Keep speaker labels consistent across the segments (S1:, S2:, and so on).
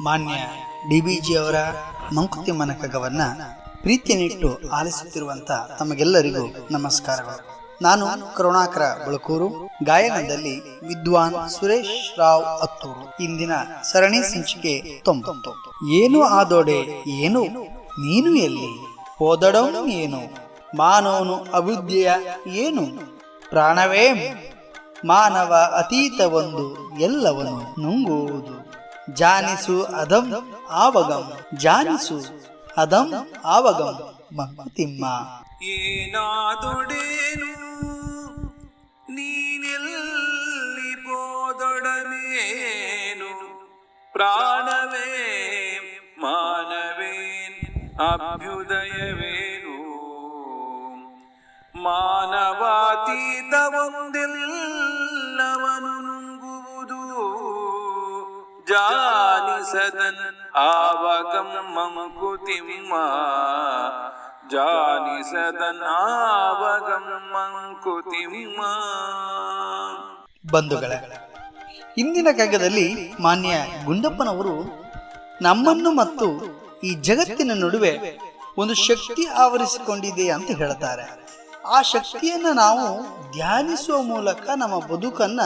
S1: ಮಾನ್ಯ ಡಿ.ಬಿ.ಜಿ ಅವರ ಮಂಕುತಿಮ್ಮನ ಕಗ್ಗವನ್ನ ಪ್ರೀತಿಯನ್ನಿಟ್ಟು ಆಲಿಸುತ್ತಿರುವಂತ ತಮಗೆಲ್ಲರಿಗೂ ನಮಸ್ಕಾರಗಳು. ನಾನು ಕರುಣಾಕರ ಬಳಕೂರು, ಗಾಯನದಲ್ಲಿ ವಿದ್ವಾನ್ ಸುರೇಶ್ ರಾವ್ ಅತ್ತೂರು. ಇಂದಿನ ಸರಣಿ ಸಂಚಿಕೆ 90. ಏನು ಆದೋಡೆ ಏನು ನೀನು ಎಲ್ಲಿ, ಹೋದಡವನು ಏನು, ಮಾನವನು ಅಬುದ್ಧಿಯ ಏನು, ಪ್ರಾಣವೇ ಮಾನವ ಅತೀತ ಒಂದು ಎಲ್ಲವನು ನುಂಗುವುದು, ಜಾನಿಸು ಅದಂ ಆವಗಂ, ಜಾನಿಸು ಅದಂ ಆವಗಂ ಮಂಕುತಿಮ್ಮ.
S2: ಏನಾದೊಡೇನು ನೀನೆಲ್ಲಿ ಹೋದೊಡಮೇನು, ಪ್ರಾಣವೇ ಮಾನವೇನ್ ಅಭ್ಯುದಯವೇನು, ಮಾನವಾತೀತ ಒಂದೆಲ್ಲವನು ನುಂಗುವುದು, ಜಾನಿಸದನ್ ಆವಗಂ ಮಂಕುತಿಮ್ಮ, ಜಾನಿಸದನ್ ಆವಗಂ ಮಂಕುತಿಮ್ಮ.
S1: ಬಂಧುಗಳೇ, ಇಂದಿನ ಕಗ್ಗದಲ್ಲಿ ಮಾನ್ಯ ಗುಂಡಪ್ಪನವರು ನಮ್ಮನ್ನು ಮತ್ತು ಈ ಜಗತ್ತಿನ ನಡುವೆ ಒಂದು ಶಕ್ತಿ ಆವರಿಸಿಕೊಂಡಿದೆ ಅಂತ ಹೇಳ್ತಾರೆ. ಆ ಶಕ್ತಿಯನ್ನ ನಾವು ಧ್ಯಾನಿಸುವ ಮೂಲಕ ನಮ್ಮ ಬದುಕನ್ನ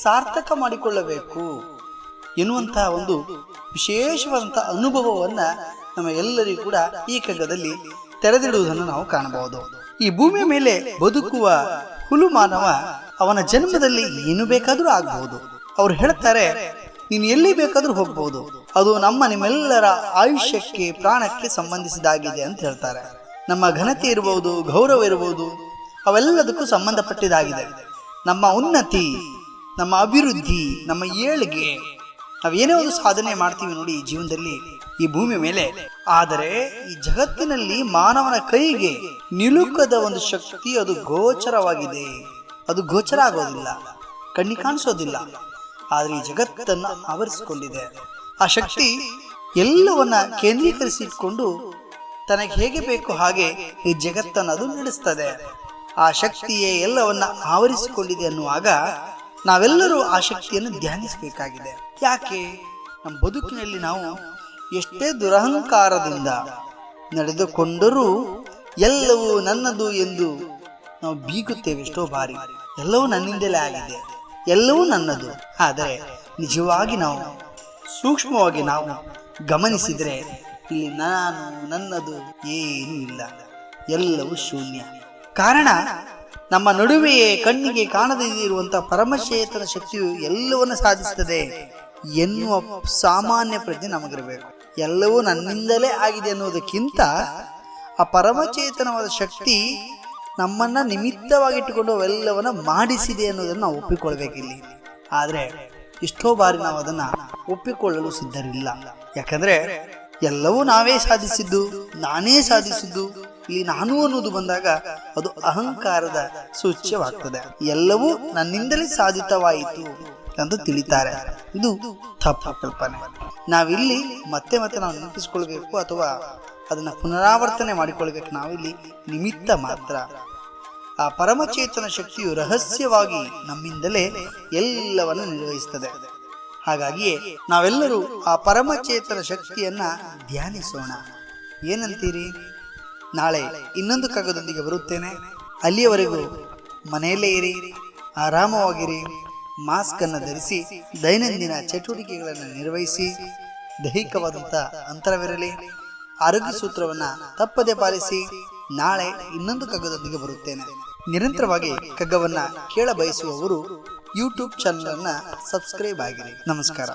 S1: ಸಾರ್ಥಕ ಮಾಡಿಕೊಳ್ಳಬೇಕು ಎನ್ನುವಂತಹ ಒಂದು ವಿಶೇಷವಾದಂತಹ ಅನುಭವವನ್ನ ನಮ್ಮ ಎಲ್ಲರಿಗೂ ಕೂಡ ಈ ಕಗ್ಗದಲ್ಲಿ ತೆರೆದಿಡುವುದನ್ನು ನಾವು ಕಾಣಬಹುದು. ಈ ಭೂಮಿಯ ಮೇಲೆ ಬದುಕುವ ಹುಲು ಮಾನವ ಅವನ ಜನ್ಮದಲ್ಲಿ ಏನು ಬೇಕಾದರೂ ಆಗಬಹುದು. ಅವ್ರು ಹೇಳ್ತಾರೆ, ನೀನು ಎಲ್ಲಿ ಬೇಕಾದ್ರೂ ಹೋಗ್ಬಹುದು, ಅದು ನಿಮ್ಮೆಲ್ಲರ ಆಯುಷ್ಯಕ್ಕೆ ಪ್ರಾಣಕ್ಕೆ ಸಂಬಂಧಿಸಿದಾಗಿದೆ ಅಂತ ಹೇಳ್ತಾರೆ. ನಮ್ಮ ಘನತೆ ಇರಬಹುದು, ಗೌರವ ಇರಬಹುದು, ಅವೆಲ್ಲದಕ್ಕೂ ಸಂಬಂಧಪಟ್ಟಿದ್ದಾಗಿದೆ. ನಮ್ಮ ಉನ್ನತಿ, ನಮ್ಮ ಅಭಿವೃದ್ಧಿ, ನಮ್ಮ ಏಳಿಗೆ, ನಾವೇನೇ ಒಂದು ಸಾಧನೆ ಮಾಡ್ತೀವಿ ನೋಡಿ ಈ ಜೀವನದಲ್ಲಿ ಈ ಭೂಮಿ ಮೇಲೆ, ಆದರೆ ಈ ಜಗತ್ತಿನಲ್ಲಿ ಮಾನವನ ಕೈಗೆ ನಿಲುಕದ ಒಂದು ಶಕ್ತಿ, ಅದು ಗೋಚರವಾಗಿದೆ. ಅದು ಗೋಚರ ಆಗೋದಿಲ್ಲ, ಕಣ್ಣಿ ಕಾಣಿಸೋದಿಲ್ಲ, ಆದರೆ ಈ ಜಗತ್ತನ್ನ ಆವರಿಸಿಕೊಂಡಿದೆ. ಆ ಶಕ್ತಿ ಎಲ್ಲವನ್ನ ಕೇಂದ್ರೀಕರಿಸಿಕೊಂಡು ತನಗೆ ಹೇಗೆ ಬೇಕು ಹಾಗೆ ಈ ಜಗತ್ತನ್ನು ಅದು ನಡೆಸ್ತದೆ. ಆ ಶಕ್ತಿಯೇ ಎಲ್ಲವನ್ನ ಆವರಿಸಿಕೊಂಡಿದೆ ಅನ್ನುವಾಗ ನಾವೆಲ್ಲರೂ ಆ ಶಕ್ತಿಯನ್ನು ಧ್ಯಾನಿಸಬೇಕಾಗಿದೆ. ಯಾಕೆ? ನಮ್ಮ ಬದುಕಿನಲ್ಲಿ ನಾವು ಎಷ್ಟೇ ದುರಹಂಕಾರದಿಂದ ನಡೆದುಕೊಂಡರೂ ಎಲ್ಲವೂ ನನ್ನದು ಎಂದು ನಾವು ಬೀಗುತ್ತೇವೆ. ಎಷ್ಟೋ ಬಾರಿ ಎಲ್ಲವೂ ನನ್ನಿಂದಲೇ ಆಗಿದೆ, ಎಲ್ಲವೂ ನನ್ನದು. ಆದರೆ ನಿಜವಾಗಿ ನಾವು ಸೂಕ್ಷ್ಮವಾಗಿ ನಾವು ಗಮನಿಸಿದರೆ ಇಲ್ಲಿ ನಾನು ನನ್ನದು ಏನೂ ಇಲ್ಲ, ಎಲ್ಲವೂ ಶೂನ್ಯ. ಕಾರಣ ನಮ್ಮ ನಡುವೆಯೇ ಕಣ್ಣಿಗೆ ಕಾಣದೇ ಇರುವಂತಹ ಪರಮಚೇತನ ಶಕ್ತಿಯು ಎಲ್ಲವನ್ನು ಸಾಧಿಸುತ್ತದೆ ಎನ್ನುವ ಸಾಮಾನ್ಯ ಪ್ರಜ್ಞೆ ನಮಗಿರಬೇಕು. ಎಲ್ಲವೂ ನನ್ನಿಂದಲೇ ಆಗಿದೆ ಅನ್ನೋದಕ್ಕಿಂತ ಆ ಪರಮಚೇತನವಾದ ಶಕ್ತಿ ನಮ್ಮನ್ನ ನಿಮಿತ್ತವಾಗಿಟ್ಟುಕೊಂಡು ಅವೆಲ್ಲವನ್ನ ಮಾಡಿಸಿದೆ ಅನ್ನೋದನ್ನು ನಾವು ಒಪ್ಪಿಕೊಳ್ಬೇಕಿಲ್ಲಿ. ಆದರೆ ಎಷ್ಟೋ ಬಾರಿ ನಾವು ಅದನ್ನ ಒಪ್ಪಿಕೊಳ್ಳಲು ಸಿದ್ಧರಿಲ್ಲ. ಯಾಕಂದ್ರೆ ಎಲ್ಲವೂ ನಾವೇ ಸಾಧಿಸಿದ್ದು, ನಾನೇ ಸಾಧಿಸಿದ್ದು, ಇಲ್ಲಿ ನಾನು ಅನ್ನೋದು ಬಂದಾಗ ಅದು ಅಹಂಕಾರದ ಸೂಚ್ಯವಾಗ್ತದೆ. ಎಲ್ಲವೂ ನನ್ನಿಂದಲೇ ಸಾಧಿತವಾಯಿತು ಅಂತ ತಿಳಿತಾರೆ. ಇದು ತಪ್ಪು ಕಲ್ಪನೆ. ನಾವಿಲ್ಲಿ ಮತ್ತೆ ಮತ್ತೆ ನಾವು ನೆನಪಿಸ್ಕೊಳ್ಬೇಕು ಅಥವಾ ಅದನ್ನ ಪುನರಾವರ್ತನೆ ಮಾಡಿಕೊಳ್ಬೇಕು. ನಾವಿಲ್ಲಿ ನಿಮಿತ್ತ ಮಾತ್ರ. ಆ ಪರಮಚೇತನ ಶಕ್ತಿಯು ರಹಸ್ಯವಾಗಿ ನಮ್ಮಿಂದಲೇ ಎಲ್ಲವನ್ನು ನಿರ್ವಹಿಸ್ತದೆ. ಹಾಗಾಗಿಯೇ ನಾವೆಲ್ಲರೂ ಆ ಪರಮಚೇತನ ಶಕ್ತಿಯನ್ನ ಧ್ಯಾನಿಸೋಣ. ಏನಂತೀರಿ? ನಾಳೆ ಇನ್ನೊಂದು ಕಗ್ಗದೊಂದಿಗೆ ಬರುತ್ತೇನೆ. ಅಲ್ಲಿಯವರೆಗೂ ಮನೆಯಲ್ಲೇ ಇರಿ, ಆರಾಮವಾಗಿರಿ, ಮಾಸ್ಕ್ ಅನ್ನು ಧರಿಸಿ, ದೈನಂದಿನ ಚಟುವಟಿಕೆಗಳನ್ನು ನಿರ್ವಹಿಸಿ, ದೈಹಿಕವಾದಂಥ ಅಂತರವಿರಲಿ, ಆರೋಗ್ಯ ಸೂತ್ರವನ್ನ ತಪ್ಪದೆ ಪಾಲಿಸಿ. ನಾಳೆ ಇನ್ನೊಂದು ಕಗ್ಗದೊಂದಿಗೆ ಬರುತ್ತೇನೆ. ನಿರಂತರವಾಗಿ ಕಗ್ಗವನ್ನ ಕೇಳ ಬಯಸುವವರು ಯೂಟ್ಯೂಬ್ ಚಾನಲ್ ಅನ್ನ ಸಬ್ಸ್ಕ್ರೈಬ್ ಆಗಿರಿ. ನಮಸ್ಕಾರ.